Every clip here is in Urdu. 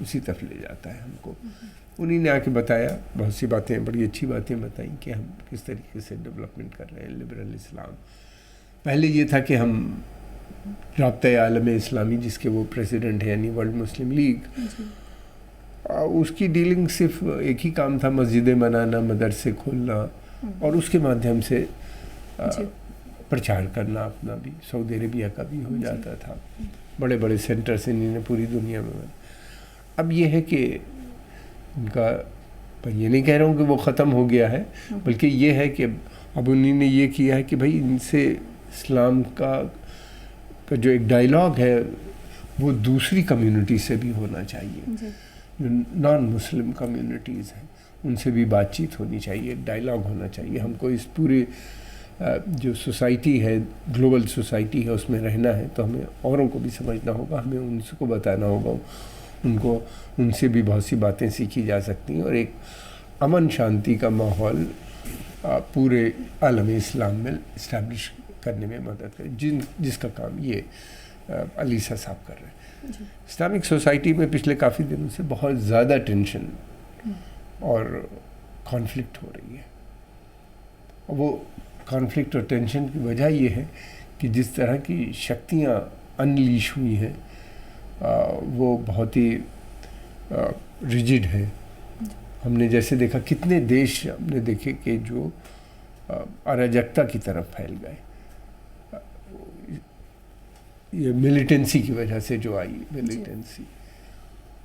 اسی طرف لے جاتا ہے ہم کو. انہی نے آ کے بتایا بہت سی باتیں, بڑی اچھی باتیں بتائیں کہ ہم کس طریقے سے ڈیولپمنٹ کر رہے ہیں لبرل اسلام. پہلے یہ تھا کہ ہم رابطہ عالم اسلامی جس کے وہ پریزیڈنٹ ہیں یعنی ورلڈ مسلم لیگ, اس کی ڈیلنگ صرف ایک ہی کام تھا, مسجدیں بنانا, مدرسے کھولنا اور اس کے مادھیم سے پرچار کرنا اپنا بھی. سعودی عربیہ کا بھی ہو جاتا تھا, بڑے بڑے سینٹرز انہوں نے پوری دنیا میں. اب یہ ہے کہ ان کا, یہ نہیں کہہ رہا ہوں کہ وہ ختم ہو گیا ہے, بلکہ یہ ہے کہ اب انہوں نے یہ کیا ہے کہ بھائی ان سے اسلام کا جو ایک ڈائلاگ ہے وہ دوسری کمیونٹی سے بھی ہونا چاہیے, جو نان مسلم کمیونٹیز ہیں ان سے بھی بات چیت ہونی چاہیے, ڈائلاگ ہونا چاہیے. ہم کو اس پورے جو سوسائٹی ہے, گلوبل سوسائٹی ہے, اس میں رہنا ہے تو ہمیں اوروں کو بھی سمجھنا ہوگا, ہمیں ان کو بتانا ہوگا, ان سے بھی بہت سی باتیں سیکھی جا سکتی ہیں اور ایک امن شانتی کا ماحول پورے عالم اسلام میں اسٹیبلش کرنے میں مدد کرے, جس کا کام یہ علیسہ صاحب کر رہے ہیں. اسلامک سوسائٹی میں پچھلے کافی دنوں سے بہت زیادہ ٹینشن اور کانفلکٹ ہو رہی ہے. وہ کانفلکٹ اور ٹینشن کی وجہ یہ ہے کہ جس طرح کی شکتیاں انلیش ہوئی ہیں وہ بہت ہی ریجڈ ہے. ہم نے جیسے دیکھا کتنے دیش ہم نے دیکھے کہ جو اراجکتا کی طرف پھیل گئے, یہ ملیٹنسی کی وجہ سے جو آئی ملیٹنسی,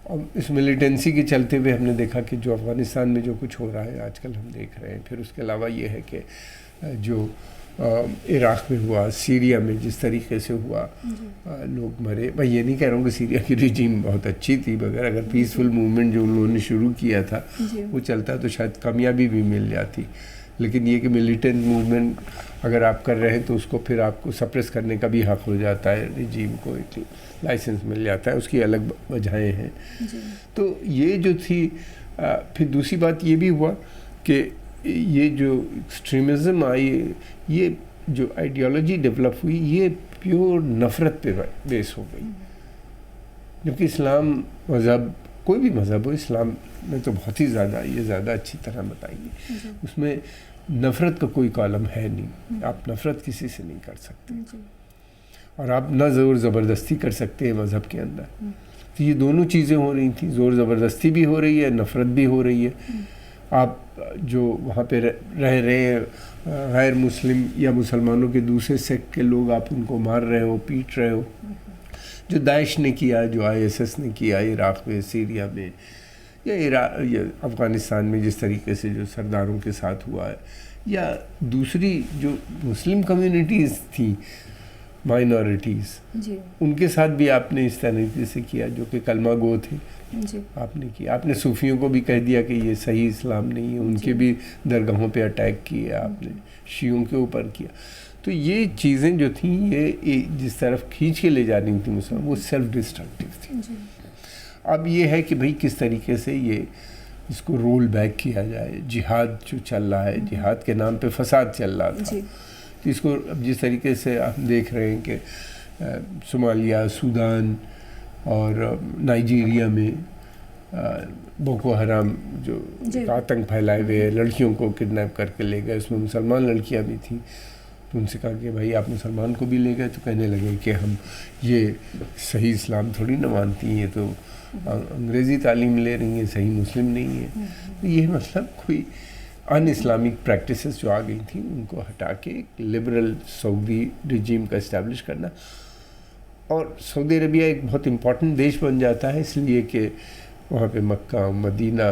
اور اس ملیٹنسی کے چلتے ہوئے ہم نے دیکھا کہ جو افغانستان میں جو کچھ ہو رہا ہے آج کل ہم دیکھ رہے ہیں. پھر اس کے علاوہ یہ ہے کہ جو عراق میں ہوا, سیریا میں جس طریقے سے ہوا, لوگ مرے. میں یہ نہیں کہہ رہا ہوں کہ سیریا کی ریجیم بہت اچھی تھی, مگر اگر پیسفل موومنٹ جو انہوں نے شروع کیا تھا وہ چلتا تو شاید کامیابی بھی مل جاتی. لیکن یہ کہ ملیٹنٹ موومنٹ اگر آپ کر رہے ہیں تو اس کو پھر آپ کو سپریس کرنے کا بھی حق ہو جاتا ہے, ریجیم کو ایک لائسنس مل جاتا ہے, اس کی الگ وجہیں ہیں. تو یہ جو تھی. پھر دوسری بات یہ بھی ہوا کہ یہ جو ایکسٹریمزم آئی, یہ جو آئیڈیالوجی ڈیولپ ہوئی, یہ پیور نفرت پہ بیس ہو گئی. جبکہ اسلام مذہب, کوئی بھی مذہب ہو, اسلام میں تو بہت ہی زیادہ, یہ زیادہ اچھی طرح بتائیں گے, اس میں نفرت کا کوئی کالم ہے نہیں. آپ نفرت کسی سے نہیں کر سکتے, اور آپ نہ زور زبردستی کر سکتے ہیں مذہب کے اندر. تو یہ دونوں چیزیں ہو رہی تھیں, زور زبردستی بھی ہو رہی ہے, نفرت بھی ہو رہی ہے. آپ جو وہاں پہ رہ رہے ہیں غیر مسلم یا مسلمانوں کے دوسرے سیکٹ کے لوگ, آپ ان کو مار رہے ہو, پیٹ رہے ہو. جو داعش نے کیا, جو ISS نے کیا عراق میں, سیریا میں, یا افغانستان میں جس طریقے سے جو سرداروں کے ساتھ ہوا ہے, یا دوسری جو مسلم کمیونٹیز تھیں, مائنورٹیز, ان کے ساتھ بھی آپ نے اس طریقے سے کیا جو کہ کلمہ گو تھے. آپ نے کیا. آپ نے صوفیوں کو بھی کہہ دیا کہ یہ صحیح اسلام نہیں ہے, ان کے بھی درگاہوں پہ اٹیک کیے آپ نے, شیعوں کے اوپر کیا. تو یہ چیزیں جو تھیں یہ جس طرف کھینچ کے لے جانی تھی مسلمان, وہ سیلف ڈسٹرکٹیو تھی. اب یہ ہے کہ بھئی کس طریقے سے یہ اس کو رول بیک کیا جائے. جہاد جو چل رہا ہے, جہاد کے نام پہ فساد چل رہا تھا, تو اس کو اب جس طریقے سے ہم دیکھ رہے ہیں کہ صومالیہ, سودان اور نائجیریا میں بوکو حرام جو آتنک پھیلائے ہوئے, لڑکیوں کو کڈنیپ کر کے لے گئے, اس میں مسلمان لڑکیاں بھی تھیں. تو ان سے کہا کہ بھائی آپ مسلمان کو بھی لے گئے, تو کہنے لگے کہ ہم یہ صحیح اسلام تھوڑی نہ مانتی ہیں, یہ تو انگریزی تعلیم لے رہی ہیں, صحیح مسلم نہیں ہے. تو یہ مطلب کوئی ان اسلامک پریکٹسز جو آ گئی تھیں ان کو ہٹا کے ایک لبرل سعودی ریجیم کا اسٹیبلش کرنا. اور سعودی عربیہ ایک بہت امپورٹنٹ دیش بن جاتا ہے, اس لیے کہ وہاں پہ مکہ مدینہ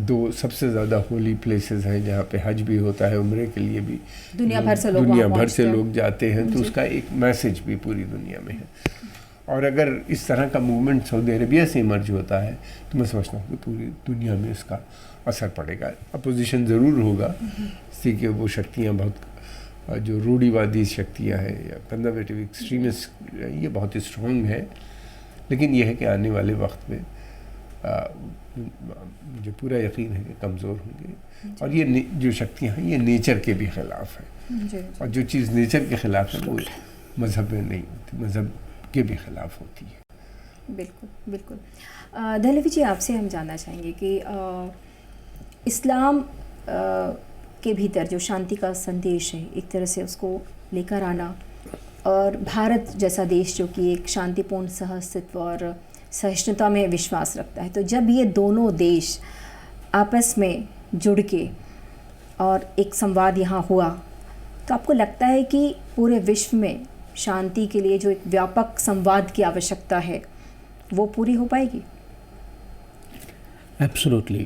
دو سب سے زیادہ ہولی پلیسز ہیں جہاں پہ حج بھی ہوتا ہے, عمرے کے لیے بھی دنیا بھر سے لوگ جاتے ہیں. تو اس کا ایک میسج بھی پوری دنیا میں ہے. اور اگر اس طرح کا موومنٹ سعودی عربیہ سے ایمرج ہوتا ہے تو میں سمجھتا ہوں کہ پوری دنیا میں اس کا اثر پڑے گا. اپوزیشن ضرور ہوگا, اس لیے کہ وہ شکتیاں بہت جو روڑی وادی شکتیاں ہیں یا کنزرویٹو ایکسٹریمسٹ, یہ بہت اسٹرانگ ہے. لیکن یہ ہے کہ آنے والے وقت میں مجھے پورا یقین ہے کہ کمزور ہوں گے. اور یہ جو شکتیاں ہیں یہ نیچر کے بھی خلاف ہیں, اور جو چیز نیچر کے خلاف ہے وہ مذہب میں نہیں ہوتی, مذہب کے بھی خلاف ہوتی ہے. بالکل بالکل. دہلوی جی، آپ سے ہم جاننا چاہیں گے کہ اسلام کے بھیتر جو شانتی کا سندیش ہے، ایک طرح سے اس کو لے کر آنا، اور بھارت جیسا دیش جو کہ ایک شانتی پورن سہستتو اور سہشنتا میں وشواس رکھتا ہے، تو جب یہ دونوں دیش آپس میں جڑ کے اور ایک سمواد یہاں ہوا، تو آپ کو لگتا ہے کہ پورے وشو میں شانتی کے لیے جو ایک ویاپک سمواد کی آوشکتا ہے وہ پوری ہو پائے گی؟ ایبسولوٹلی.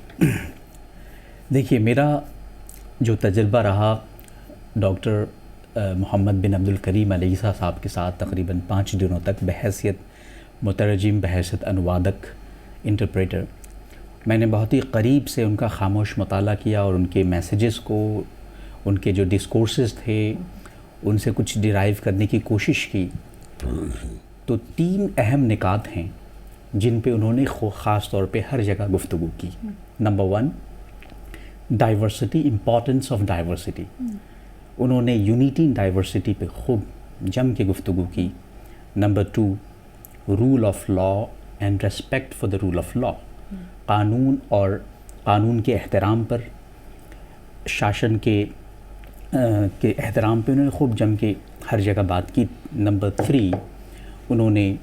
دیکھیے، میرا جو تجربہ رہا ڈاکٹر محمد بن عبد الکریم علیہ عیسیٰ صاحب کے ساتھ تقریباً 5 دنوں تک بحیثیت مترجم، بحیثیت انوادک، انٹرپریٹر، میں نے بہت ہی قریب سے ان کا خاموش مطالعہ کیا اور ان کے میسیجز کو، ان کے جو ڈسکورسز تھے، ان سے کچھ ڈیرائیو کرنے کی کوشش کی. تو 3 اہم نکات ہیں جن پہ انہوں نے خاص طور پہ ہر جگہ گفتگو کی. Number 1، diversity, importance of diversity. انہوں نے یونیٹی ان ڈائیورسٹی پہ خوب جم کے گفتگو کی. Number 2، rule of law and respect for the rule of law. قانون اور قانون کے احترام پر، شاشن کے احترام پہ انہوں نے خوب جم کے ہر جگہ بات کی. نمبر 3، انہوں نے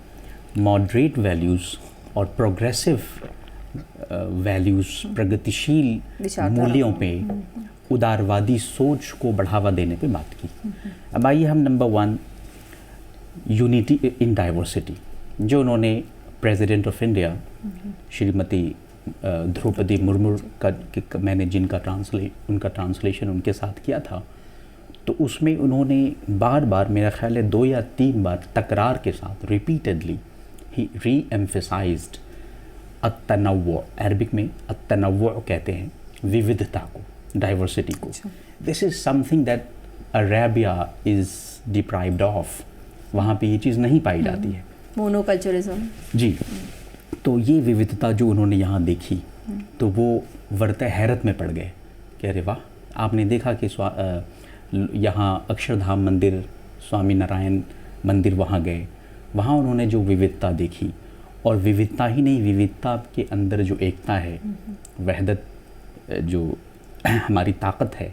ماڈریٹ ویلیوز اور پروگریسو ویلیوز، پرگتیشیل مولیوں پہ، اداروادی سوچ کو بڑھاوا دینے پہ بات کی. اب آئیے ہم نمبر 1، یونیٹی ان ڈائیورسٹی، جو انہوں نے president of India Shrimati Draupadi Murmu کا، میں نے جن کا ان کا ٹرانسلیشن ان کے ساتھ کیا تھا، تو اس میں انہوں نے بار بار، میرا خیال ہے 2 یا 3 بار تکرار کے ساتھ، ریپیٹڈلی ہی ری ایمفیسائزڈ التنوع. عربک میں التنوع کہتے ہیں وودھتا کو، ڈائیورسٹی کو. This is something that Arabia is deprived of. وہاں پہ یہ چیز نہیں پائی جاتی ہے، مونو کلچرزم. جی. تو یہ وودھتا جو انہوں نے یہاں دیکھی، تو وہ ورتہ حیرت میں پڑ گئے کہ ارے واہ. آپ نے دیکھا کہ یہاں اکشردھام مندر، سوامی نارائن مندر، وہاں گئے، وہاں انہوں نے جو وودھتا دیکھی، اور وودھتا ہی نہیں، وودھتا کے اندر جو ایکتا ہے، وحدت جو ہماری طاقت ہے،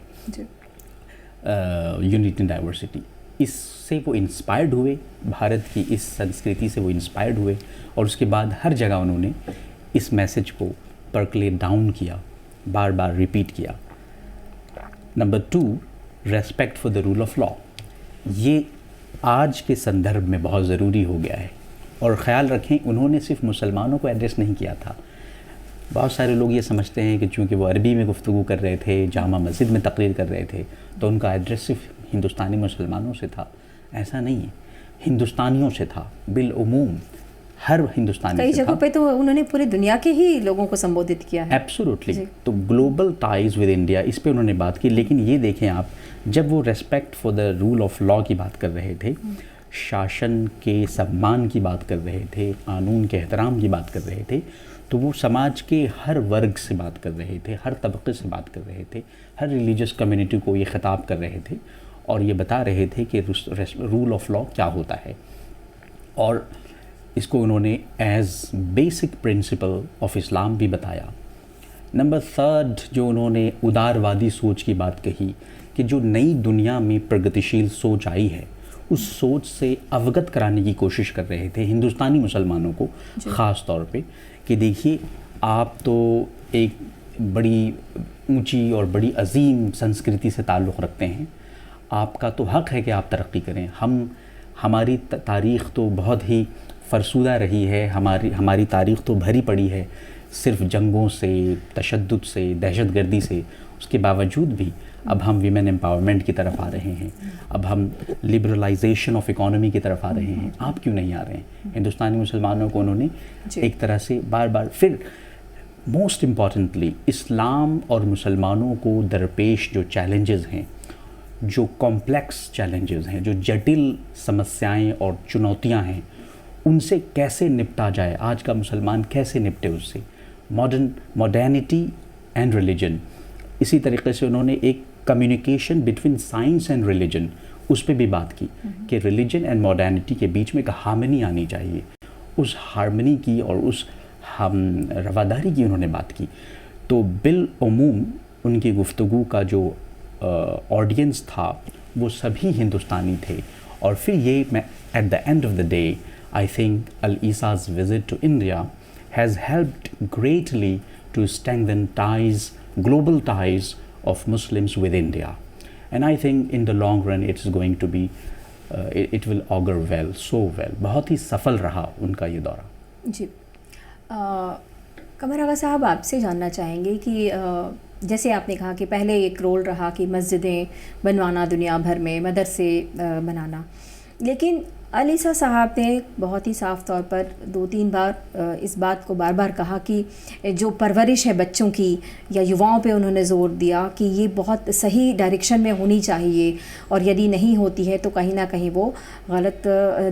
یونٹی ان ڈائیورسٹی، اس سے وہ انسپائرڈ ہوئے، بھارت کی اس سنسکرتی سے وہ انسپائرڈ ہوئے، اور اس کے بعد ہر جگہ انہوں نے اس میسج کو پرکلیٹ ڈاؤن کیا، بار بار ریپیٹ کیا. Number 2، respect for the rule of law. یہ آج کے سندربھ میں بہت ضروری ہو گیا ہے. اور خیال رکھیں، انہوں نے صرف مسلمانوں کو ایڈریس نہیں کیا تھا. بہت سارے لوگ یہ سمجھتے ہیں کہ چونکہ وہ عربی میں گفتگو کر رہے تھے، جامع مسجد میں تقریر کر رہے تھے، تو ان کا ایڈریس صرف ہندوستانی مسلمانوں سے تھا. ایسا نہیں ہے، ہندوستانیوں سے تھا، بالعموم ہر ہندوستانی سے تھا. کئی جگہوں پہ تو انہوں نے پوری دنیا کے ہی لوگوں کو سمبودھت کیا ہے. ایبسولوٹلی. تو گلوبل ٹائز ود انڈیا، اس پہ انہوں نے بات کی. لیکن یہ دیکھیں آپ، جب وہ respect for the rule of law کی بات کر رہے تھے، شاشن کے سمان کی بات کر رہے تھے، قانون کے احترام کی بات کر رہے تھے، تو وہ سماج کے ہر ورگ سے بات کر رہے تھے، ہر طبقے سے بات کر رہے تھے، ہر ریلیجس کمیونٹی کو یہ خطاب کر رہے تھے، اور یہ بتا رہے تھے کہ رول آف لا کیا ہوتا ہے. اور اس کو انہوں نے ایز بیسک پرنسپل آف اسلام بھی بتایا. نمبر 3، جو انہوں نے اداروادی سوچ کی بات کہی، کہ جو نئی دنیا میں پرگتیشیل سوچ آئی ہے، اس سوچ سے اوگت کرانے کی کوشش کر رہے تھے ہندوستانی مسلمانوں کو خاص طور پہ، کہ دیکھیے آپ تو ایک بڑی اونچی اور بڑی عظیم سنسکرتی سے تعلق رکھتے ہیں، آپ کا تو حق ہے کہ آپ ترقی کریں. ہماری تاریخ تو بہت ہی فرسودہ رہی ہے، ہماری تاریخ تو بھری پڑی ہے صرف جنگوں سے، تشدد سے، دہشت گردی سے. اس کے باوجود بھی اب ہم ویمن امپاورمنٹ کی طرف آ رہے ہیں، اب ہم لبرلائزیشن آف اکانومی کی طرف آ رہے ہیں. آپ کیوں نہیں آ رہے ہیں؟ ہندوستانی مسلمانوں کو انہوں نے ایک طرح سے بار بار. پھر موسٹ امپورٹنٹلی، اسلام اور مسلمانوں کو درپیش جو چیلنجز ہیں، جو کمپلیکس چیلنجز ہیں، جو جٹل سمسیائیں اور چنوتیاں ہیں، ان سے کیسے نپٹا جائے، آج کا مسلمان کیسے نپٹے اس سے. Modernity and religion. اسی طریقے سے انہوں نے ایک communication between science and religion, اس پہ بھی بات کی کہ ریلیجن اینڈ ماڈرنٹی کے بیچ میں ایک ہارمنی آنی چاہیے. اس ہارمنی کی اور اس ہم رواداری کی انہوں نے بات کی. تو بالعموم ان کی گفتگو کا جو آڈینس تھا وہ سبھی ہندوستانی تھے. اور پھر یہ میں at the end of the day I think العیسا's visit to India has helped greatly to strengthen ties, global ties of Muslims with India. And I think in the long run it is going to be, it will augur well, so well. بہت ہی سفل رہا ان کا یہ دورہ. جی قمر آغا صاحب آپ سے جاننا چاہیں گے کہ جیسے آپ نے کہا کہ پہلے ایک رول رہا کہ مسجدیں بنوانا دنیا بھر میں، مدرسے بنانا، لیکن علیسا صاحب نے بہت ہی صاف طور پر 2-3 بار اس بات کو بار بار کہا کہ جو پرورش ہے بچوں کی یا یواؤں پہ انہوں نے زور دیا کہ یہ بہت صحیح ڈائریکشن میں ہونی چاہیے، اور یدی نہیں ہوتی ہے تو کہیں نہ کہیں وہ غلط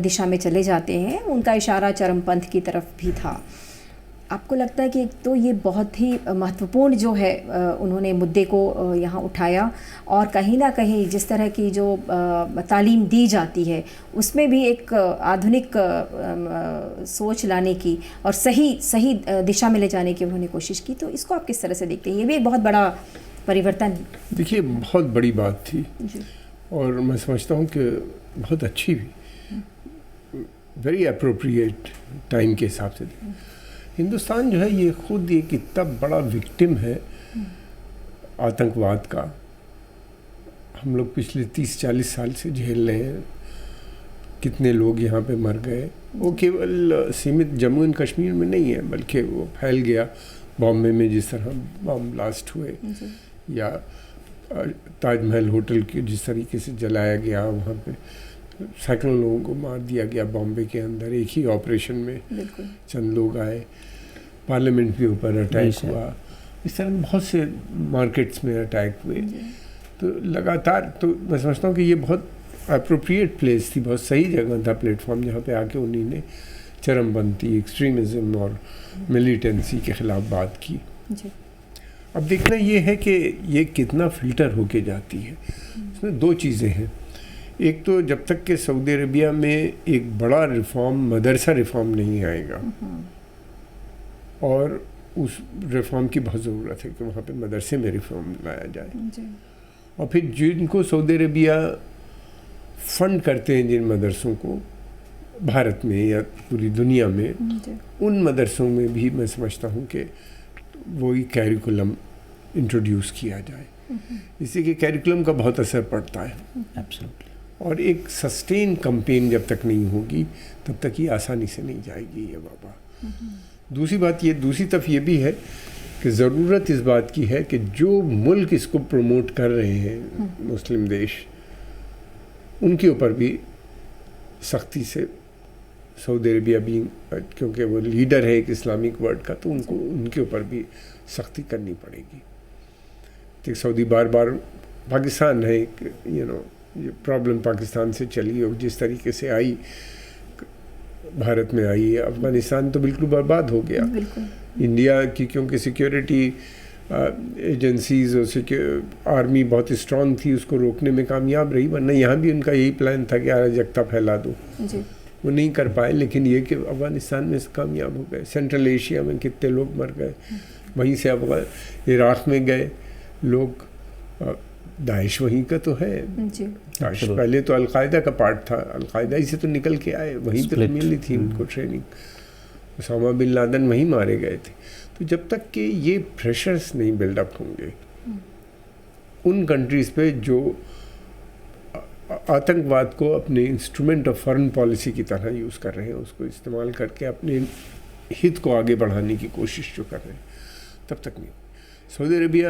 دشا میں چلے جاتے ہیں. ان کا اشارہ چرم پنتھ کی طرف بھی تھا. آپ کو لگتا ہے کہ ایک تو یہ بہت ہی مہتوپورن جو ہے انہوں نے مدعے کو یہاں اٹھایا، اور کہیں نہ کہیں جس طرح کی جو تعلیم دی جاتی ہے اس میں بھی ایک آدھنک سوچ لانے کی اور صحیح دشا میں لے جانے کی انہوں نے کوشش کی. تو اس کو آپ کس طرح سے دیکھتے ہیں؟ یہ بھی ایک بہت بڑا پریورتن. دیکھیے بہت بڑی بات تھی جی. اور میں سمجھتا ہوں کہ بہت اچھی بھی، ویری اپروپریٹ ٹائم کے حساب سے. ہندوستان جو ہے یہ خود ایک اتنا بڑا وکٹم ہے آتنکواد کا. ہم لوگ پچھلے 30-40 سال سے جھیل رہے ہیں. کتنے لوگ یہاں پہ مر گئے. وہ کیول سیمت جموں اینڈ کشمیر میں نہیں ہے، بلکہ وہ پھیل گیا بامبے میں جس طرح بم بلاسٹ ہوئے، یا تاج محل ہوٹل کے جس طریقے سے جلایا گیا، وہاں پہ سینکڑوں لوگوں کو مار دیا گیا بامبے کے اندر ایک ہی آپریشن میں. چند لوگ آئے. پارلیمنٹ کے اوپر اٹیک ہوا. اس طرح بہت سے مارکیٹس میں اٹیک ہوئے. تو لگاتار، تو میں سمجھتا ہوں کہ یہ بہت اپروپریٹ پلیس تھی، بہت صحیح جگہ تھا، پلیٹ فارم، جہاں پہ آ کے انہیں نے چرم بندی، ایکسٹریمزم اور ملیٹنسی کے خلاف بات کی. اب دیکھنا یہ ہے کہ یہ کتنا فلٹر ہو کے جاتی ہے. اس میں 2 چیزیں ہیں. ایک تو جب تک کہ سعودی عربیہ میں ایک بڑا ریفارم، مدرسہ ریفارم نہیں آئے گا، اور اس ریفارم کی بہت ضرورت ہے کہ وہاں پہ مدرسے میں ریفارم لایا جائے. اور پھر جن کو سعودی عربیہ فنڈ کرتے ہیں جن مدرسوں کو بھارت میں یا پوری دنیا میں، ان مدرسوں میں بھی میں سمجھتا ہوں کہ وہی کیریکولم انٹروڈیوس کیا جائے. اس سے کہ کیریکولم کا بہت اثر پڑتا ہے. اور ایک سسٹین کمپین جب تک نہیں ہوگی تب تک یہ آسانی سے نہیں جائے گی یہ وبا. دوسری طرف یہ بھی ہے کہ ضرورت اس بات کی ہے کہ جو ملک اس کو پروموٹ کر رہے ہیں، مسلم دیش، ان کے اوپر بھی سختی سے سعودی عربیہ بھی، کیونکہ وہ لیڈر ہے ایک اسلامک ورلڈ کا، تو ان کے اوپر بھی سختی کرنی پڑے گی. سعودی بار بار پاکستان ہے، یہ پرابلم پاکستان سے چلی اور جس طریقے سے آئی بھارت میں آئی، افغانستان تو بالکل برباد ہو گیا. انڈیا کی کیونکہ سیکیورٹی ایجنسیز اور آرمی بہت اسٹرانگ تھی، اس کو روکنے میں کامیاب رہی. ورنہ یہاں بھی ان کا یہی پلان تھا کہ اراجکتا پھیلا دو. وہ نہیں کر پائے، لیکن یہ کہ افغانستان میں کامیاب ہو گئے. سینٹرل ایشیا میں کتنے لوگ مر گئے. وہیں سے عراق میں گئے لوگ. داعش وہیں کا تو ہے. داعش پہلے تو القاعدہ کا پارٹ تھا، القاعدہ ہی سے تو نکل کے آئے، وہیں تو ملی تھی ان کو ٹریننگ. اسامہ بن لادن وہیں مارے گئے تھے. تو جب تک کہ یہ پریشرز نہیں بلڈ اپ ہوں گے ان کنٹریز پہ جو آتنکواد کو اپنے انسٹرومنٹ آف فارن پالیسی کی طرح یوز کر رہے ہیں، اس کو استعمال کر کے اپنے ہت کو آگے بڑھانے کی کوشش جو کر رہے ہیں، تب تک نہیں. سعودی عربیہ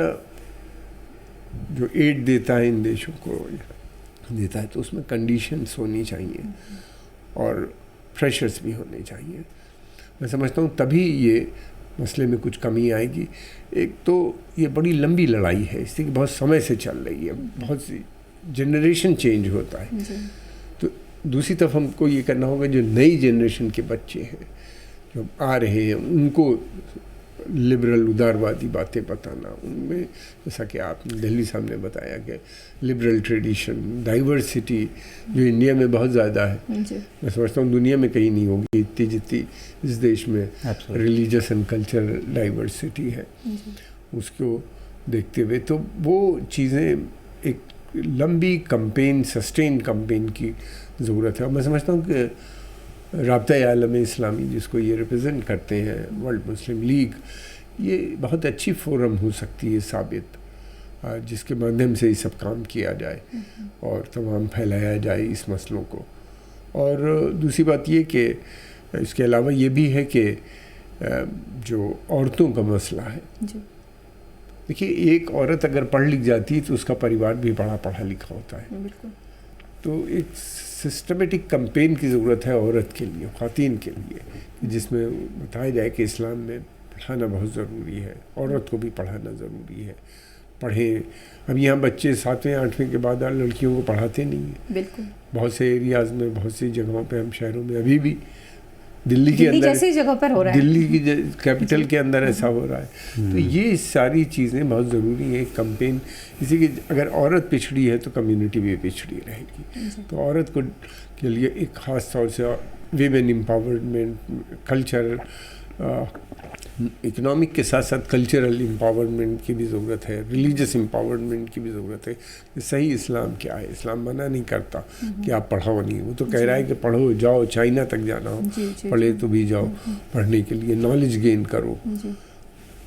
جو ایڈ دیتا ہے ان دیشوں کو دیتا ہے تو اس میں کنڈیشنز ہونی چاہیے اور پریشرز بھی ہونے چاہیے. میں سمجھتا ہوں تبھی یہ مسئلے میں کچھ کمی آئے گی. ایک تو یہ بڑی لمبی لڑائی ہے، اس لیے کہ بہت سمے سے چل رہی ہے، بہت سی جنریشن چینج ہوتا ہے. تو دوسری طرف ہم کو یہ کرنا ہوگا جو نئی جنریشن کے بچے ہیں جو آ رہے ہیں ان کو لبرل اداروادی باتیں بتانا، ان میں جیسا کہ آپ نے دہلی صاحب نے بتایا کہ لبرل ٹریڈیشن، ڈائیورسٹی جو انڈیا میں بہت زیادہ ہے، میں سمجھتا ہوں دنیا میں کہیں نہیں ہوگی اتنی جتنی اس دیش میں ریلیجس اینڈ کلچرل ڈائیورسٹی ہے، اس کو دیکھتے ہوئے تو وہ چیزیں ایک لمبی کمپین، سسٹین کمپین کی ضرورت ہے. اور میں سمجھتا ہوں کہ رابطہ عالم اسلامی جس کو یہ ریپرزینٹ کرتے ہیں، ورلڈ مسلم لیگ، یہ بہت اچھی فورم ہو سکتی ہے ثابت، جس کے مادھیم سے یہ سب کام کیا جائے اور تمام پھیلایا جائے اس مسئلوں کو. اور دوسری بات یہ کہ اس کے علاوہ یہ بھی ہے کہ جو عورتوں کا مسئلہ ہے، دیکھیے ایک عورت اگر پڑھ لکھ جاتی ہے تو اس کا پریوار بھی بڑا پڑھا لکھا ہوتا ہے. تو ایک سسٹمیٹک کمپین کی ضرورت ہے عورت کے لیے، خواتین کے لیے، جس میں بتایا جائے کہ اسلام میں پڑھانا بہت ضروری ہے، عورت کو بھی پڑھانا ضروری ہے. پڑھیں. اب یہاں بچے 7ویں 8ویں کے بعد لڑکیوں کو پڑھاتے نہیں ہیں. بالکل. بہت سے ایریاز میں، بہت سی جگہوں پہ، ہم شہروں میں ابھی بھی، دلی کے اندر جیسی جگہ پر ہو رہا ہے، دلی کی کیپٹل کے اندر ایسا ہو رہا ہے. تو یہ ساری چیزیں بہت ضروری ہیں. ایک کمپین، اسی کہ اگر عورت پچھڑی ہے تو کمیونٹی بھی پچھڑی رہے گی. تو عورت کو کے لیے ایک خاص طور سے ویمن امپاورمنٹ، کلچر، اکنامک کے ساتھ ساتھ کلچرل امپاورمنٹ کی بھی ضرورت ہے، ریلیجس امپاورمنٹ کی بھی ضرورت ہے. کہ صحیح اسلام کیا ہے. اسلام منع نہیں کرتا کہ آپ پڑھاؤ نہیں، وہ تو کہہ رہا ہے کہ پڑھو، جاؤ چائنا تک جانا ہو، پڑھے تو بھی جاؤ پڑھنے کے لیے، نالج گین کرو.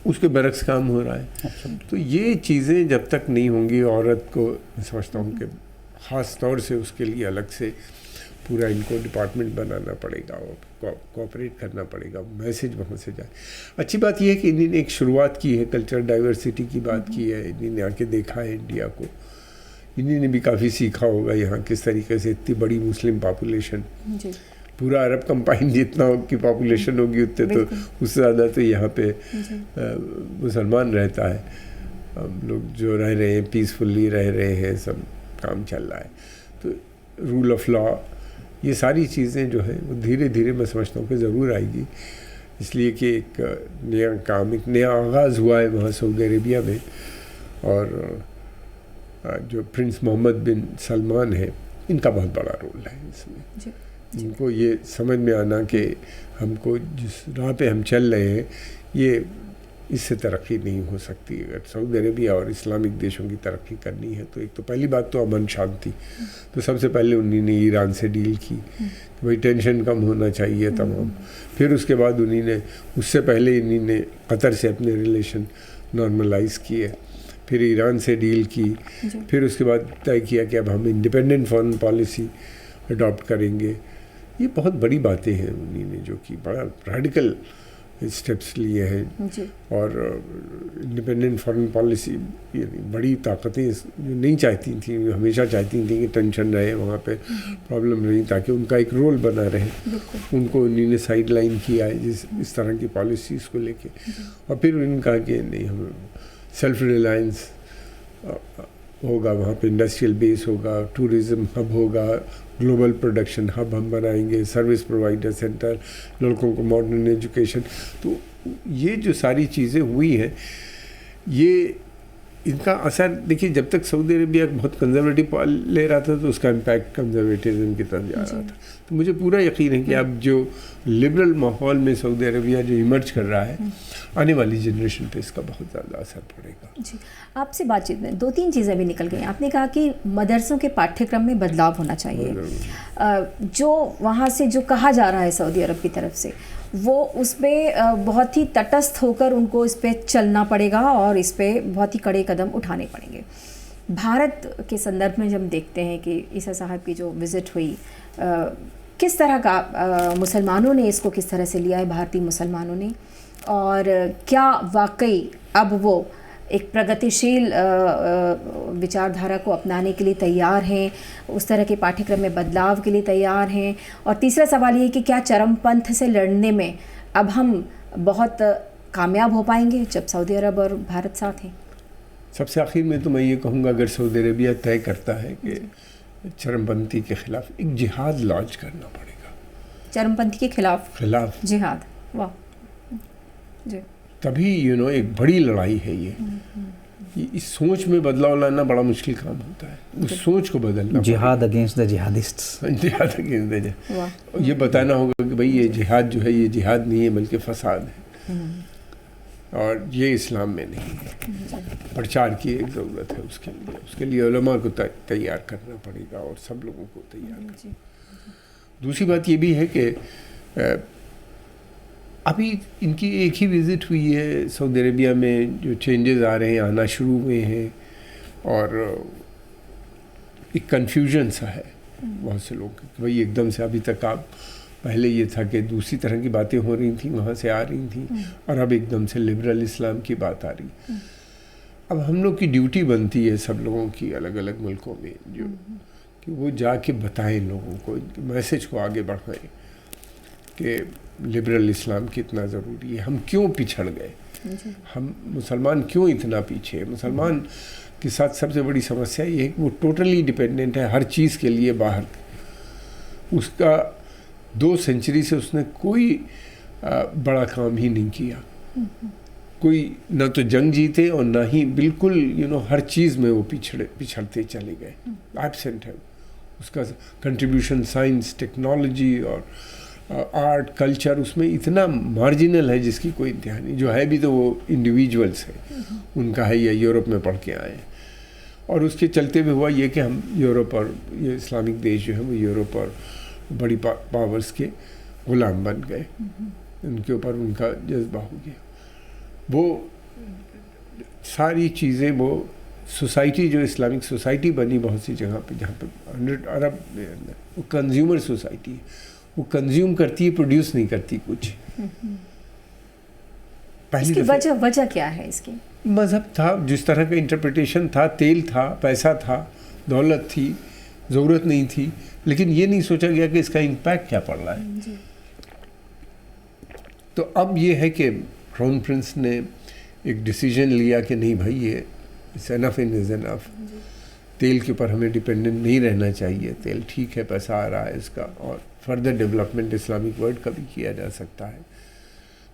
اس کے برعکس کام ہو رہا ہے. تو یہ چیزیں جب تک نہیں ہوں گی، عورت کو میں سمجھتا ہوں کہ خاص طور سے اس کے لیے الگ سے پورا ان کو ڈپارٹمنٹ بنانا پڑے گا اور کوآپریٹ کرنا پڑے گا، میسج وہاں سے جائے. اچھی بات یہ ہے کہ انہوں نے ایک شروعات کی ہے، کلچر ڈائیورسٹی کی بات کی ہے. انہوں نے آ کے دیکھا ہے انڈیا کو، انہوں نے بھی کافی سیکھا ہوگا یہاں کس طریقے سے اتنی بڑی مسلم پاپولیشن، پورا عرب کمپائن جتنا کی پاپولیشن ہوگی اتنے تو اس سے زیادہ تو یہاں پہ مسلمان رہتا ہے. ہم لوگ جو رہ رہے ہیں پیسفلی رہ رہے ہیں، سب کام چل رہا ہے. تو رول آف لا، یہ ساری چیزیں جو ہیں وہ دھیرے دھیرے میں سمجھتا ہوں کہ ضرور آئے گی. اس لیے کہ ایک نیا کام، ایک نیا آغاز ہوا ہے وہاں سعودی عربیہ میں. اور جو پرنس محمد بن سلمان ہے، ان کا بہت بڑا رول ہے اس میں. ان کو یہ سمجھ میں آنا کہ ہم کو جس راہ پہ ہم چل رہے ہیں، یہ اس سے ترقی نہیں ہو سکتی. اگر سعودی عربیہ اور اسلامک دیشوں کی ترقی کرنی ہے تو ایک تو پہلی بات تو امن شانتی. تو سب سے پہلے انہوں نے ایران سے ڈیل کی کہ بھائی ٹینشن کم ہونا چاہیے تمام. پھر اس کے بعد انہوں نے، اس سے پہلے انہوں نے قطر سے اپنے ریلیشن نارملائز کیے، پھر ایران سے ڈیل کی، پھر اس کے بعد طے کیا کہ اب ہم انڈیپینڈنٹ فارن پالیسی اڈاپٹ کریں گے. یہ بہت بڑی باتیں ہیں انہوں نے جو کہ بڑا ریڈیکل اسٹیپس لیے ہیں. اور انڈیپینڈنٹ فارن پالیسی، یعنی بڑی طاقتیں جو نہیں چاہتی تھیں، ہمیشہ چاہتی تھیں کہ ٹینشن رہے وہاں پہ، پرابلم رہی، تاکہ ان کا ایک رول بنا رہے. ان کو انہوں نے سائڈ لائن کیا ہے اس طرح کی پالیسیز کو لے کے. اور پھر انہوں نے کہا کہ نہیں، ہم سیلف ریلائنس ہوگا، وہاں پہ انڈسٹریل بیس ہوگا، ٹورزم ہب ہوگا، گلوبل پروڈکشن ہب ہم بنائیں گے، سروس پرووائڈر سینٹر، لڑکوں کو ماڈرن ایجوکیشن. تو یہ جو ساری چیزیں ہوئی ہیں، یہ ان کا اثر دیکھیے، جب تک سعودی عربیہ بہت کنزرویٹو لے رہا تھا تو اس کا امپیکٹ کنزرویٹزم کی طرف جا رہا تھا. تو مجھے پورا یقین ہے کہ اب جو لبرل ماحول میں سعودی عربیہ جو ایمرج کر رہا ہے، آنے والی جنریشن پہ اس کا بہت زیادہ اثر پڑے گا. جی، آپ سے بات چیت میں 2-3 چیزیں بھی نکل گئیں. آپ نے کہا کہ مدرسوں کے پاٹھیہ کرم میں بدلاؤ ہونا چاہیے. جو وہاں سے جو کہا جا رہا ہے سعودی عرب کی طرف سے، وہ اس پہ بہت ہی تٹستھ ہو کر ان کو اس پہ چلنا پڑے گا اور اس پہ بہت ہی کڑے قدم اٹھانے پڑیں گے. بھارت کے سندربھ میں جب دیکھتے ہیں کہ عیسیٰ صاحب کی جو وزٹ ہوئی، کس طرح کا مسلمانوں نے اس کو کس طرح سے لیا ہے، بھارتی مسلمانوں نے، اور کیا واقعی اب وہ ایک پرگتیشیل وچاردھارا کو اپنانے کے لیے تیار ہیں، اس طرح کے پاٹھیہ کرم میں بدلاؤ کے لیے تیار ہیں؟ اور تیسرا سوال یہ کہ کیا چرم پنتھ سے لڑنے میں اب ہم بہت کامیاب ہو پائیں گے جب سعودی عرب اور بھارت ساتھ ہیں؟ سب سے آخر میں تو میں یہ کہوں گا، اگر سعودی عربیہ طے کرتا ہے کہ چرم پنتھی کے خلاف ایک جہاد لانچ کرنا پڑے گا. چرم پنتھی کے خلاف جہاد. واہ. جی. تبھی ایک بڑی لڑائی ہے یہ اس سوچ میں بدلاؤ لانا بڑا مشکل کام ہوتا ہے، اس سوچ کو بدلنا، جہاد اگینسٹ دا جہادسٹس، جہاد اگینسٹ دا، یہ بتانا ہوگا کہ بھائی یہ جہاد جو ہے یہ جہاد نہیں ہے بلکہ فساد ہے، اور یہ اسلام میں نہیں ہے، پرچار کی ایک ضرورت ہے اس کے لیے علماء کو تیار کرنا پڑے گا اور سب لوگوں کو تیار کرنا۔ دوسری بات یہ بھی ہے کہ ابھی ان کی ایک ہی وزٹ ہوئی ہے سعودی عربیہ میں، جو چینجز آ رہے ہیں آنا شروع ہوئے ہیں، اور ایک کنفیوژن سا ہے بہت سے لوگ کہ بھائی ایک دم سے ابھی تک آپ پہلے یہ تھا کہ دوسری طرح کی باتیں ہو رہی تھیں وہاں سے آ رہی تھیں، اور اب ایک دم سے لبرل اسلام کی بات آ رہی۔ اب ہم لوگ کی ڈیوٹی بنتی ہے سب لوگوں کی الگ الگ ملکوں میں جو کہ وہ جا کے بتائیں لوگوں کو، میسج کو آگے بڑھائیں کہ لبرل اسلام کتنا ضروری ہے، ہم کیوں پچھڑ گئے، ہم مسلمان کیوں اتنا پیچھے ہے۔ مسلمان کے ساتھ سب سے بڑی سمسیا یہ ہے کہ وہ ٹوٹلی ڈیپینڈنٹ ہے ہر چیز کے لیے باہر، اس کا 2 سینچری سے اس نے کوئی بڑا کام ہی نہیں کیا، کوئی نہ تو جنگ جیتے اور نہ ہی بالکل ہر چیز میں وہ پچھڑتے چلے گئے، ایبسینٹ ہے اس کا کنٹریبیوشن، سائنس، ٹیکنالوجی اور آرٹ، کلچر اس میں اتنا مارجنل ہے جس کی کوئی انتہا نہیں، جو ہے بھی تو وہ انڈیویجولس ہیں، ان کا ہے یا یورپ میں پڑھ کے آئے ہیں، اور اس کے چلتے ہوئے ہوا یہ کہ ہم یورپ اور یہ اسلامک دیش جو ہے وہ یورپ اور بڑی پاورز کے غلام بن گئے، ان کے اوپر ان کا جذبہ ہو گیا، وہ ساری چیزیں، وہ سوسائٹی جو اسلامک سوسائٹی بنی بہت سی جگہ پہ جہاں پہ 100 ارب میں اندر، وہ کنزیومر سوسائٹی ہے، وہ کنزیوم کرتی ہے، پروڈیوس نہیں کرتی کچھ۔ اس کی وجہ کیا ہے؟ اس کی مذہب تھا، جس طرح کا انٹرپریٹیشن تھا، تیل تھا، پیسہ تھا، دولت تھی، ضرورت نہیں تھی، لیکن یہ نہیں سوچا گیا کہ اس کا امپیکٹ کیا پڑ رہا ہے۔ تو اب یہ ہے کہ کراؤن پرنس نے ایک ڈیسیجن لیا کہ نہیں بھائی یہ انف از انف، تیل کے اوپر ہمیں ڈیپینڈنٹ نہیں رہنا چاہیے، تیل ٹھیک ہے، پیسہ آ رہا ہے اس کا، اور فردر ڈیولپمنٹ اسلامک ورلڈ کا بھی کیا جا سکتا ہے،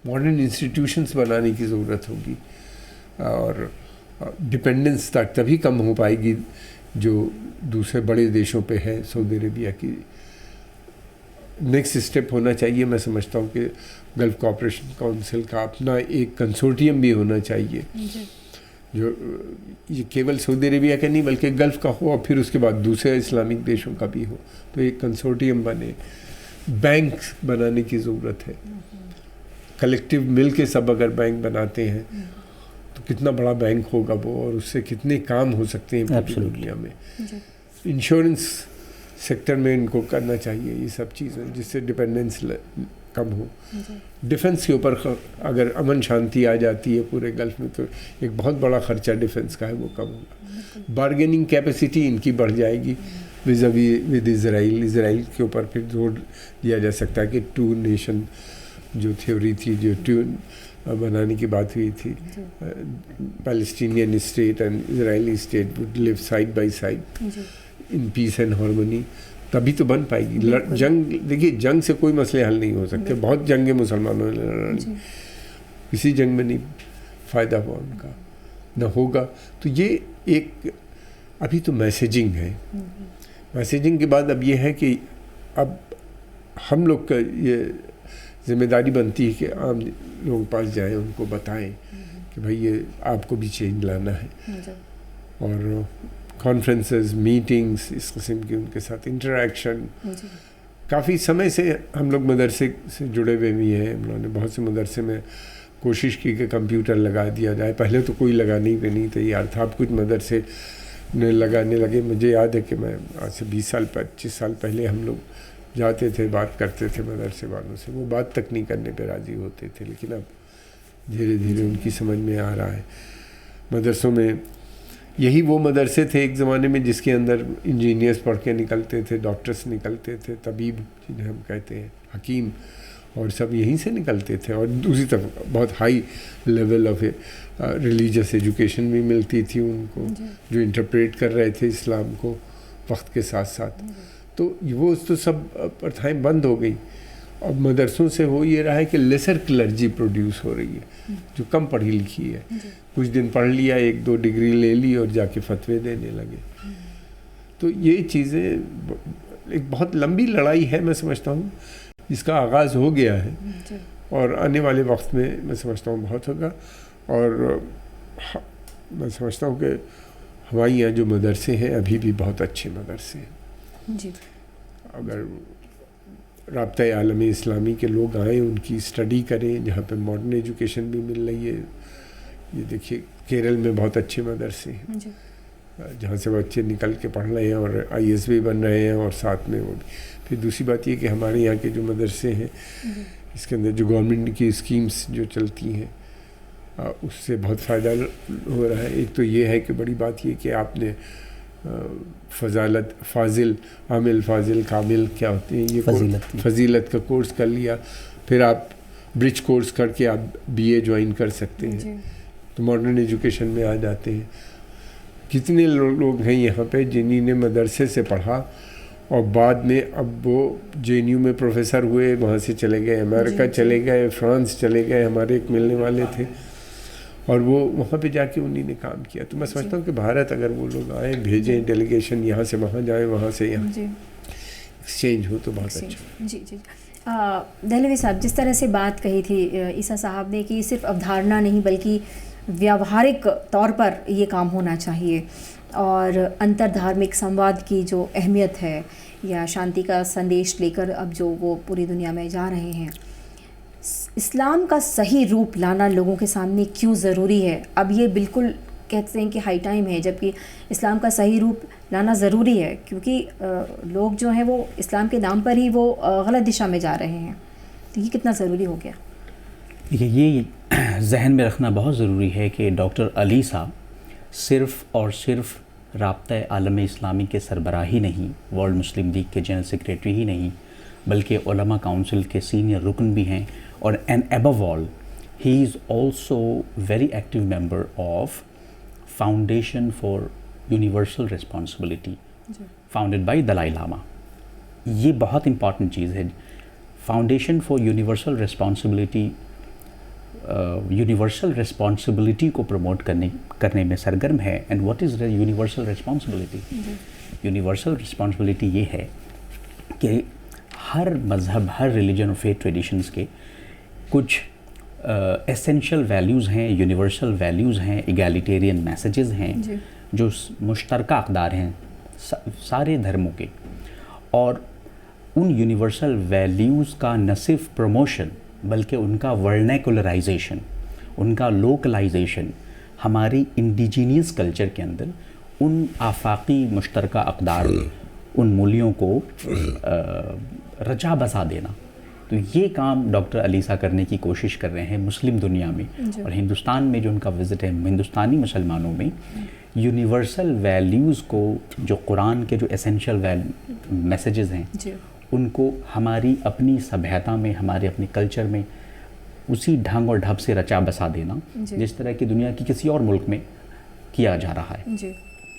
ماڈرن انسٹیٹیوشنس بنانے کی ضرورت ہوگی، اور ڈپینڈنس تک تبھی کم ہو پائے گی جو دوسرے بڑے دیشوں پہ ہے۔ سعودی عربیہ کی نیکسٹ اسٹیپ ہونا چاہیے، میں سمجھتا ہوں کہ گلف کوآپریشن کونسل کا اپنا ایک کنسورٹیم بھی ہونا چاہیے، جو یہ کیول سعودی عربیہ کا نہیں بلکہ گلف کا ہو، اور پھر اس کے بعد دوسرے اسلامک دیشوں کا بھی ہو، تو ایک کنسورٹیم بنے۔ بینک بنانے کی ضرورت ہے، کلیکٹیو مل کے سب اگر بینک بناتے ہیں تو کتنا بڑا بینک ہوگا وہ، اور اس سے کتنے کام ہو سکتے ہیں پوری دنیا میں۔ انشورنس سیکٹر میں ان کو کرنا چاہیے یہ سب چیزیں، جس سے ڈپینڈنس کم ہو۔ ڈیفنس کے اوپر اگر امن شانتی آ جاتی ہے پورے گلف میں تو ایک بہت بڑا خرچہ ڈیفنس کا ہے وہ کم ہوگا، بارگیننگ کیپیسٹی ان کی بڑھ جائے گی ود اسرائیل کے اوپر پھر زور دیا جا سکتا ہے کہ 2 نیشن جو تھیوری تھی، جو ٹیون بنانے کی بات ہوئی تھی، Palestinian state and Israeli state would live side by side in peace and harmony, تبھی تو بن پائے گی۔ جنگ، دیکھیے جنگ سے کوئی مسئلے حل نہیں ہو سکتے، بہت جنگیں مسلمانوں نے لڑی، کسی جنگ میں نہیں فائدہ ہوا ان کا، نہ ہوگا۔ تو یہ ایک ابھی تو میسیجنگ ہے، میسیجنگ کے بعد اب یہ ہے کہ اب ہم لوگ کا یہ ذمہ داری بنتی ہے کہ عام لوگوں کے پاس جائیں، ان کو بتائیں کہ بھائی یہ آپ کو بھی چینج لانا ہے، اور کانفرنسز، میٹنگز، اس قسم کی ان کے ساتھ انٹریکشن۔ کافی سمے سے ہم لوگ مدرسے سے جڑے ہوئے بھی ہیں، ہم لوگوں نے بہت سے مدرسے میں کوشش کی کہ کمپیوٹر لگا دیا جائے، پہلے تو کوئی لگانے پہ نہیں تیار تھا، اب کچھ مدرسے نے لگانے لگے۔ مجھے یاد ہے کہ میں آج سے 20 سال 25 سال پہلے ہم لوگ جاتے تھے، بات کرتے تھے مدرسے والوں سے، وہ بات تک نہیں کرنے پہ راضی ہوتے تھے، لیکن اب دھیرے دھیرے ان کی سمجھ میں آ رہا ہے۔ مدرسوں میں یہی وہ مدرسے تھے ایک زمانے میں جس کے اندر انجینئرس پڑھ کے نکلتے تھے، ڈاکٹرس نکلتے تھے، طبیب جنہیں ہم کہتے ہیں، حکیم، اور سب یہیں سے نکلتے تھے، اور دوسری طرف بہت high level of religious education بھی ملتی تھی ان کو، جو انٹرپریٹ کر رہے تھے اسلام کو وقت کے ساتھ ساتھ۔ تو وہ تو سب پرتھائیں بند ہو گئی، اب مدرسوں سے ہو یہ رہا ہے کہ لیسر کلرجی پروڈیوس ہو رہی ہے جو کم پڑھی لکھی ہے، کچھ دن پڑھ لیا، 1-2 ڈگری لے لی اور جا کے فتوے دینے لگے. تو یہ چیزیں ایک بہت لمبی لڑائی ہے، میں سمجھتا ہوں، جس کا آغاز ہو گیا ہے اور آنے والے وقت میں سمجھتا ہوں بہت ہوگا. اور میں سمجھتا ہوں کہ ہمارے یہاں جو مدرسے ہیں ابھی بھی بہت اچھے مدرسے ہیں. جی. اگر رابطہ عالم اسلامی کے لوگ آئیں، ان کی اسٹڈی کریں، جہاں پہ ماڈرن ایجوکیشن بھی مل رہی ہے. یہ دیکھیے کیرل میں بہت اچھے مدرسے ہیں جہاں سے بچے نکل کے پڑھ رہے ہیں اور IAS بھی بن رہے ہیں، اور ساتھ میں وہ بھی. پھر دوسری بات یہ کہ ہمارے یہاں کے جو مدرسے ہیں اس کے اندر جو گورنمنٹ کی اسکیمز جو چلتی ہیں اس سے بہت فائدہ ہو رہا ہے. ایک تو یہ ہے کہ بڑی بات یہ کہ آپ نے فاضل، عامل، فاضل، کامل کیا ہوتے ہیں، یہ فضیلت کا کورس کر لیا، پھر آپ برج کورس کر کے آپ BA جوائن کر سکتے ہیں، تو ماڈرن ایجوکیشن میں آ جاتے ہیں. کتنے لوگ ہیں یہاں پہ جنہوں نے مدرسے سے پڑھا اور بعد میں اب وہ JNU میں پروفیسر ہوئے، وہاں سے چلے گئے امریکہ چلے گئے، فرانس چلے گئے. ہمارے ایک ملنے والے تھے اور وہ وہاں پہ جا کے انہی نے کام کیا. تو میں سمجھتا ہوں کہ بھارت اگر وہ لوگ آئیں، بھیجیں ڈیلیگیشن، یہاں سے وہاں جائیں، وہاں سے یہاں ایکسچینج ہو تو بہت اچھا. جی. دہلوی صاحب، جس طرح سے بات کہی تھی عیسیٰ صاحب نے کہ صرف ابدھارنا نہیں بلکہ ویاوہارک طور پر یہ کام ہونا چاہیے، اور انتر دھارمک سمواد کی جو اہمیت ہے یا شانتی کا سندیش لے کر اب جو وہ پوری دنیا میں جا رہے ہیں، اسلام کا صحیح روپ لانا لوگوں کے سامنے کیوں ضروری ہے؟ اب یہ بالکل کہتے ہیں کہ ہائی ٹائم ہے، جبکہ اسلام کا صحیح روپ لانا ضروری ہے، کیونکہ لوگ جو ہیں وہ اسلام کے نام پر ہی وہ غلط دشا میں جا رہے ہیں. تو یہ کتنا ضروری ہو گیا؟ یہ ذہن میں رکھنا بہت ضروری ہے کہ ڈاکٹر علی صاحب صرف اور صرف رابطہ عالم اسلامی کے سربراہ ہی نہیں، ورلڈ مسلم لیگ کے جنرل سیکریٹری ہی نہیں، بلکہ علماء کاؤنسل کے سینئر رکن بھی ہیں. اور and above all he is also very active member of Foundation for Universal Responsibility founded by دلائی لاما. یہ بہت امپورٹنٹ چیز ہے. Foundation for universal responsibility universal responsibility کو پروموٹ کرنے میں سرگرم ہے. And what is universal responsibility? Universal responsibility یہ ہے کہ ہر مذہب، ہر ریلیجن اور فیتھ ٹریڈیشنز کے کچھ ایسینشیل ویلیوز ہیں، یونیورسل ویلیوز ہیں، ایگالیٹیرین میسیجز ہیں جو مشترکہ اقدار ہیں سارے دھرموں کے. اور ان یونیورسل ویلیوز کا نہ صرف پروموشن بلکہ ان کا ورنیکولرائزیشن، ان کا لوکلائزیشن ہماری انڈیجینیس کلچر کے اندر ان آفاقی مشترکہ اقدار، ان مولیوں کو رچا بسا دینا. تو یہ کام ڈاکٹر علی صاحب کرنے کی کوشش کر رہے ہیں مسلم دنیا میں. اور ہندوستان میں جو ان کا وزٹ ہے، ہندوستانی مسلمانوں میں یونیورسل ویلیوز کو، جو قرآن کے جو ایسینشیل میسیجز ہیں، ان کو ہماری اپنی سبھیتا میں، ہمارے اپنے کلچر میں اسی ڈھنگ اور ڈھب سے رچا بسا دینا جس طرح کی دنیا کی کسی اور ملک میں کیا جا رہا ہے.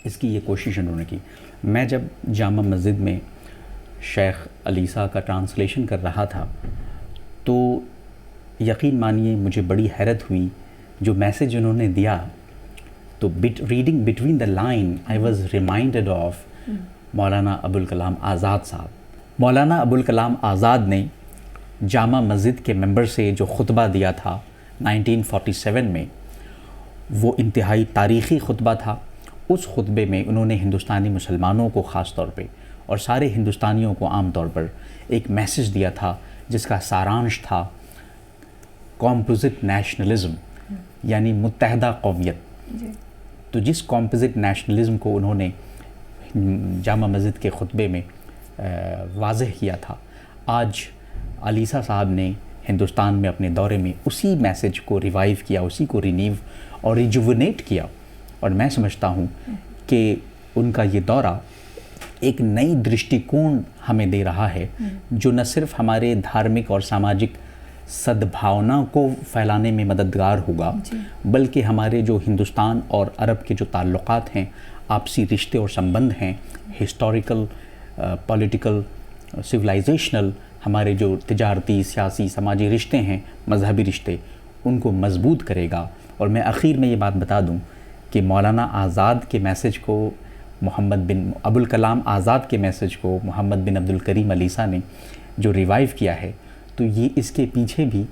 اس کی یہ کوشش انہوں نے کی. میں جب جامع مسجد میں شیخ علیسیٰ کا ٹرانسلیشن کر رہا تھا تو یقین مانیے مجھے بڑی حیرت ہوئی جو میسیج انہوں نے دیا. تو reading between the line I was reminded of Maulana Abul Kalam Azad صاحب. مولانا ابوالکلام آزاد نے جامع مسجد کے ممبر سے جو خطبہ دیا تھا 1947 میں، وہ انتہائی تاریخی خطبہ تھا. اس خطبے میں انہوں نے ہندوستانی مسلمانوں کو خاص طور پہ اور سارے ہندوستانیوں کو عام طور پر ایک میسیج دیا تھا جس کا سارانش تھا کمپوزٹ نیشنلزم، یعنی متحدہ قومیت. تو جس کمپوزٹ نیشنلزم کو انہوں نے جامع مسجد کے خطبے میں واضح کیا تھا، آج علیسیٰ صاحب نے ہندوستان میں اپنے دورے میں اسی میسیج کو ریوائیو کیا، اسی کو رینیو اور ریجوونیٹ کیا. اور میں سمجھتا ہوں کہ ان کا یہ دورہ ایک نئی درشٹیکون ہمیں دے رہا ہے جو نہ صرف ہمارے دھارمک اور ساماجک صدبھاونا کو پھیلانے میں مددگار ہوگا بلکہ ہمارے جو ہندوستان اور عرب کے جو تعلقات ہیں، آپسی رشتے اور سمبند ہیں، ہسٹوریکل، پولیٹیکل، سویلائزیشنل، ہمارے جو تجارتی، سیاسی، سماجی رشتے ہیں، مذہبی رشتے، ان کو مضبوط کرے گا. اور میں آخر میں یہ بات بتا دوں کہ مولانا آزاد کے میسج کو ابوالکلام آزاد کے میسج کو محمد بن عبد الکریم علیسہ نے جو ریوائیو کیا ہے، تو یہ اس کے پیچھے بھی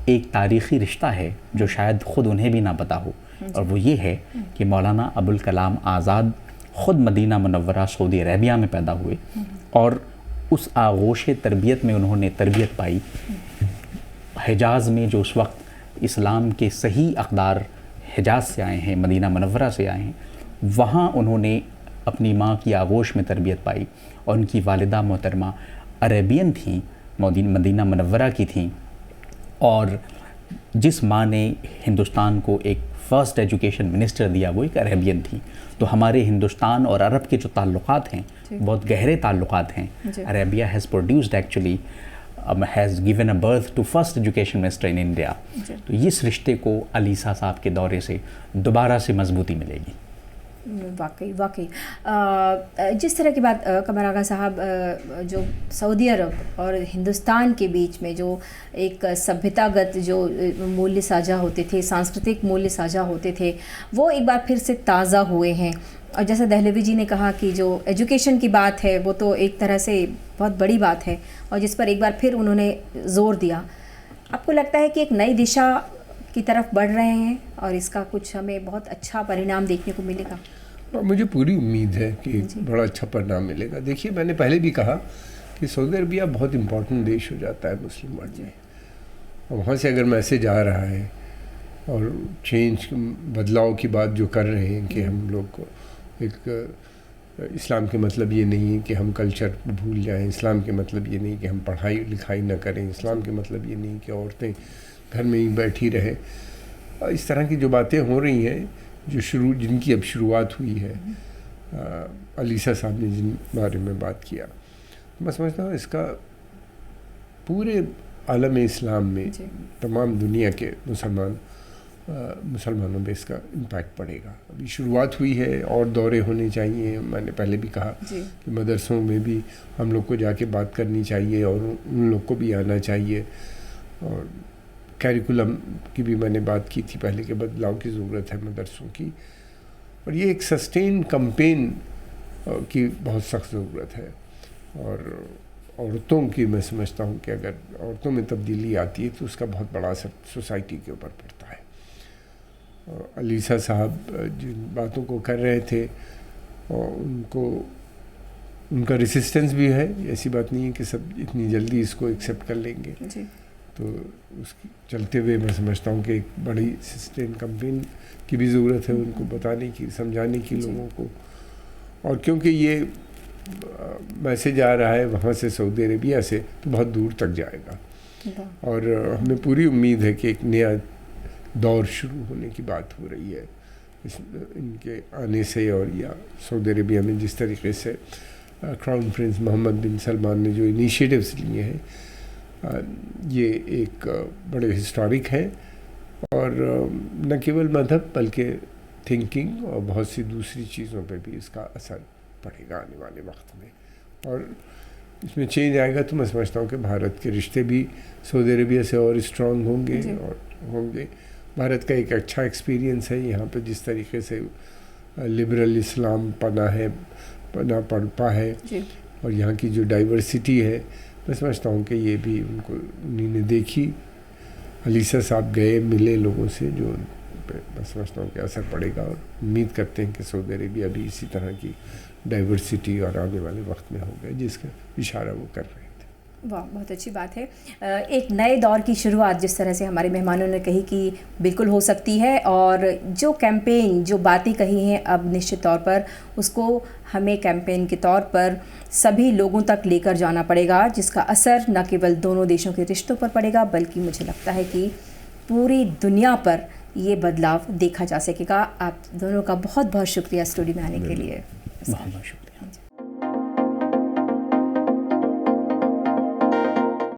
ایک تاریخی رشتہ ہے جو شاید خود انہیں بھی نہ پتہ ہو، اور وہ یہ ہے کہ مولانا ابوالکلام آزاد خود مدینہ منورہ سعودی عربیہ میں پیدا ہوئے، اور اس آغوش تربیت میں انہوں نے تربیت پائی. حجاز میں جو اس وقت اسلام کے صحیح اقدار حجاز سے آئے ہیں، مدینہ منورہ سے آئے ہیں، وہاں انہوں نے اپنی ماں کی آغوش میں تربیت پائی، اور ان کی والدہ محترمہ عربین تھیں، مدینہ منورہ کی تھیں، اور جس ماں نے ہندوستان کو ایک فرسٹ ایجوکیشن منسٹر دیا وہ ایک عربین تھی. تو ہمارے ہندوستان اور عرب کے جو تعلقات ہیں بہت گہرے تعلقات ہیں. Arabia has produced actually has given a birth to first education minister in India. تو اس رشتے کو علیسہ صاحب کے دورے سے دوبارہ سے مضبوطی ملے گی. واقعی جس طرح کی بات قمر آغا صاحب، جو سعودی عرب اور ہندوستان کے بیچ میں جو ایک سبھیتا گت جو مولیہ ساجھا ہوتے تھے، سانسکرتک مولیہ ساجھا ہوتے تھے، وہ ایک بار پھر سے تازہ ہوئے ہیں. اور جیسا دہلوی جی نے کہا کہ جو ایجوکیشن کی بات ہے وہ تو ایک طرح سے بہت بڑی بات ہے، اور جس پر ایک بار پھر انہوں نے زور دیا. آپ کو لگتا ہے کہ ایک نئی دشا کی طرف بڑھ رہے ہیں اور اس کا کچھ ہمیں بہت اچھا پرینام دیکھنے کو ملے گا؟ مجھے پوری امید ہے کہ بڑا اچھا پرینام ملے گا. دیکھیے، میں نے پہلے بھی کہا کہ سعودی عربیہ بہت امپورٹنٹ دیش ہو جاتا ہے مسلم ورلڈ میں، اور وہاں سے اگر میسیج آ رہا ہے اور چینج، بدلاؤ کی بات جو کر رہے ہیں کہ ہم لوگ کو ایک اسلام کے مطلب یہ نہیں کہ ہم کلچر بھول جائیں، اسلام کے مطلب یہ نہیں کہ ہم پڑھائی لکھائی نہ کریں، اسلام کے مطلب یہ نہیں کہ عورتیں گھر میں ہی بیٹھی رہیں. اس طرح کی جو باتیں ہو رہی ہیں، جن کی اب شروعات ہوئی ہے، علیسہ صاحب نے جن بارے میں بات کیا، میں سمجھتا ہوں اس کا پورے عالم اسلام میں تمام دنیا کے مسلمانوں پہ اس کا امپیکٹ پڑے گا. ابھی شروعات ہوئی ہے، اور دورے ہونے چاہیے. میں نے پہلے بھی کہا کہ مدرسوں میں بھی ہم لوگ کو جا کے بات کرنی چاہیے، اور ان لوگ کو بھی آنا چاہیے. اور کیریکولم کی بھی میں نے بات کی تھی پہلے کہ بدلاؤ کی ضرورت ہے مدرسوں کی، اور یہ ایک سسٹین کمپین کی بہت سخت ضرورت ہے. اور عورتوں کی میں سمجھتا ہوں کہ اگر عورتوں میں تبدیلی آتی ہے تو اس کا بہت بڑا اثر سوسائٹی کے اوپر پڑتا ہے. علیسہ صاحب جن باتوں کو کر رہے تھے، اور ان کا ریسسٹنس بھی ہے، ایسی بات نہیں ہے کہ سب اتنی جلدی اس کو ایکسیپٹ کر لیں گے. تو اس کی چلتے ہوئے میں سمجھتا ہوں کہ ایک بڑی سسٹین کمپین کی بھی ضرورت ہے، ان کو بتانے کی، سمجھانے کی لوگوں کو. اور کیونکہ یہ میسیج آ رہا ہے وہاں سے، سعودی عربیہ سے، تو بہت دور تک جائے گا. اور ہمیں پوری امید ہے کہ ایک نیا دور شروع ہونے کی بات ہو رہی ہے ان کے آنے سے. اور یا سعودی عربیہ میں جس طریقے سے کراؤن پرنس محمد بن سلمان نے جو انیشیٹوز لیے ہیں، یہ ایک بڑے ہسٹورک ہیں. اور نہ کیول مذہب بلکہ تھنکنگ اور بہت سی دوسری چیزوں پہ بھی اس کا اثر پڑے گا آنے والے وقت میں. اور اس میں چینج آئے گا تو میں سمجھتا ہوں کہ بھارت کے رشتے بھی سعودی عربیہ سے اور اسٹرانگ ہوں گے. بھارت کا ایک اچھا ایکسپیرینس ہے یہاں پہ، جس طریقے سے لبرل اسلام پناہ پڑپا ہے، اور یہاں کی جو ڈائیورسٹی ہے، میں سمجھتا ہوں کہ یہ بھی انہیں نے دیکھی. علیسہ صاحب گئے، ملے لوگوں سے، جو میں سمجھتا ہوں کہ اثر پڑے گا. اور امید کرتے ہیں کہ سعودی عربیہ بھی اسی طرح کی ڈائیورسٹی اور آنے والے وقت میں ہوگا، جس کا اشارہ وہ کر رہے تھے. واہ، بہت اچھی بات ہے. ایک نئے دور کی شروعات جس طرح سے ہمارے مہمانوں نے کہی کہ بالکل ہو سکتی ہے، اور جو کیمپین، جو باتیں کہی ہیں، اب نشچت طور پر اس کو ہمیں کیمپین کے طور پر سبھی لوگوں تک لے کر جانا پڑے گا، جس کا اثر نہ کیول دونوں دیشوں کے رشتوں پر پڑے گا بلکہ مجھے لگتا ہے کہ پوری دنیا پر یہ بدلاؤ دیکھا جا سکے گا. آپ دونوں کا بہت بہت شکریہ اسٹوڈیو میں آنے کے لیے. بہت بہت شکریہ.